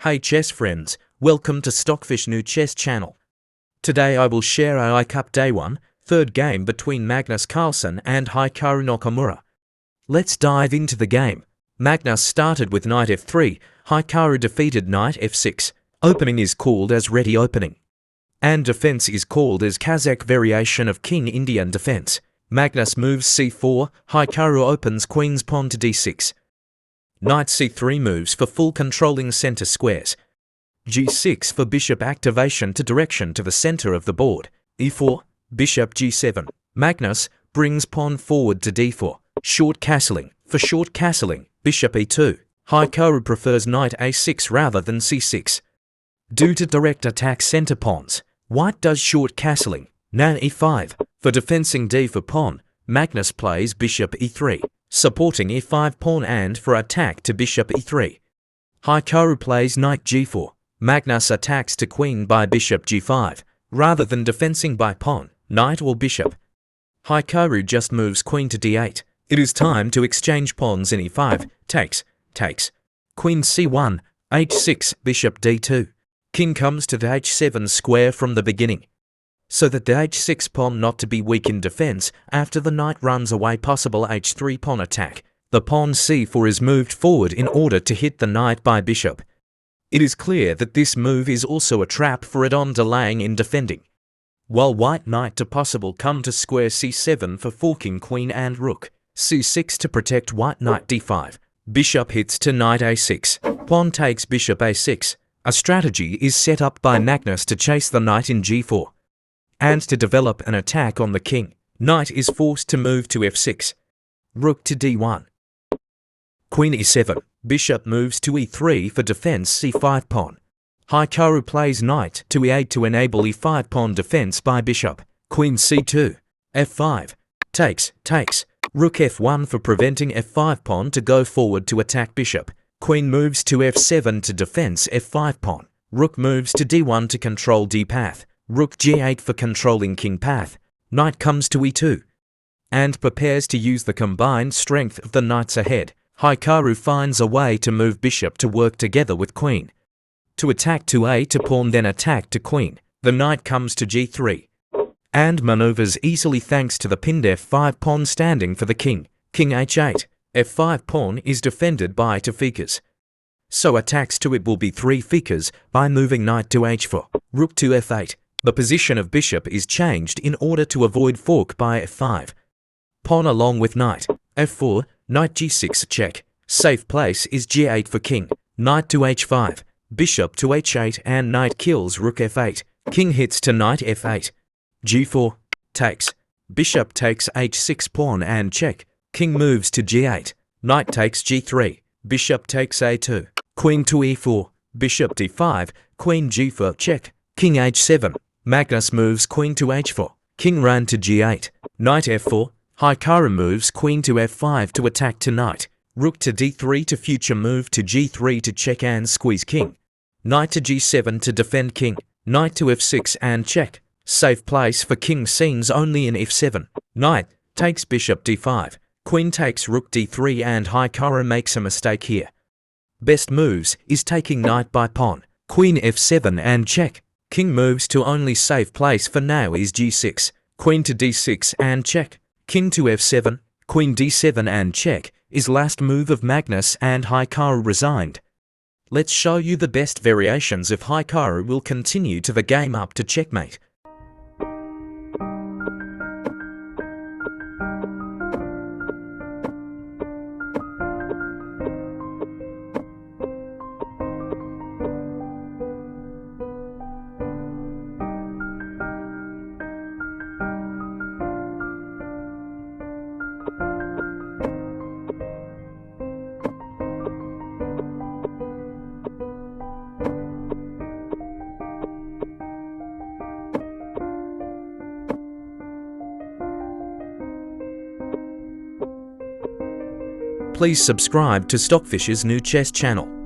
Hey chess friends, welcome to Stockfish new chess channel. Today I will share AI Cup Day 1, third game between Magnus Carlsen and Hikaru Nakamura. Let's dive into the game. Magnus started with knight f3, Hikaru defeated knight f6. Opening is called as ready opening. And defense is called as Kazakh variation of King Indian defense. Magnus moves c4, Hikaru opens queen's pawn to d6. Knight c3 moves for full controlling center squares. g6 for bishop activation to direction to the center of the board. e4, bishop g7. Magnus brings pawn forward to d4. Short castling. For short castling, bishop e2. Hikaru prefers knight a6 rather than c6. Due to direct attack center pawns, white does short castling. Now e5. For defending d for pawn, Magnus plays bishop e3, supporting e5 pawn and for attack to bishop e3. Hikaru plays knight g4. Magnus attacks to queen by bishop g5, rather than defending by pawn, knight or bishop. Hikaru just moves queen to d8. It is time to exchange pawns in e5, takes. Queen c1, h6, bishop d2. King comes to the h7 square from the beginning, so that the h6 pawn not to be weak in defense after the knight runs away. Possible h3 pawn attack. The pawn c4 is moved forward in order to hit the knight by bishop. It is clear that this move is also a trap for it on delaying in defending. While white knight to possible come to square c7 for forking queen and rook. c6 to protect white knight d5. Bishop hits to knight a6. Pawn takes bishop a6. A strategy is set up by Magnus to chase the knight in g4. And to develop an attack on the king, knight is forced to move to f6. Rook to d1. Queen e7. Bishop moves to e3 for defense c5 pawn. Hikaru plays knight to e8 to enable e5 pawn defense by bishop. Queen c2. f5. Takes. Rook f1 for preventing f5 pawn to go forward to attack bishop. Queen moves to f7 to defense f5 pawn. Rook moves to d1 to control d path. Rook g8 for controlling king path. Knight comes to e2 and prepares to use the combined strength of the knights ahead. Hikaru finds a way to move bishop to work together with queen. To attack to a to pawn, then attack to queen. The knight comes to g3 and maneuvers easily thanks to the pinned f5 pawn standing for the king. King h8. f5 pawn is defended by two ficas, so attacks to it will be three ficas by moving knight to h4. Rook to f8. The position of bishop is changed in order to avoid fork by f5. Pawn along with knight. f4, knight g6 check. Safe place is g8 for king. Knight to h5. Bishop to h8 and knight kills rook f8. King hits to knight f8. g4, takes. Bishop takes h6 pawn and check. King moves to g8. Knight takes g3. Bishop takes a2. Queen to e4. Bishop d5. Queen g4 check. King h7. Magnus moves queen to h4. King ran to g8. Knight f4. Hikaru moves queen to f5 to attack to knight. Rook to d3 to future move to g3 to check and squeeze king. Knight to g7 to defend king. Knight to f6 and check. Safe place for king scenes only in f7. Knight takes bishop d5. Queen takes rook d3 and Hikaru makes a mistake here. Best moves is taking knight by pawn. Queen f7 and check. King moves to only safe place for now is g6. Queen to d6 and check. King to f7. Queen d7 and check is last move of Magnus and Hikaru resigned. Let's show you the best variations if Hikaru will continue to the game up to checkmate. Please subscribe to Stockfish's new chess channel.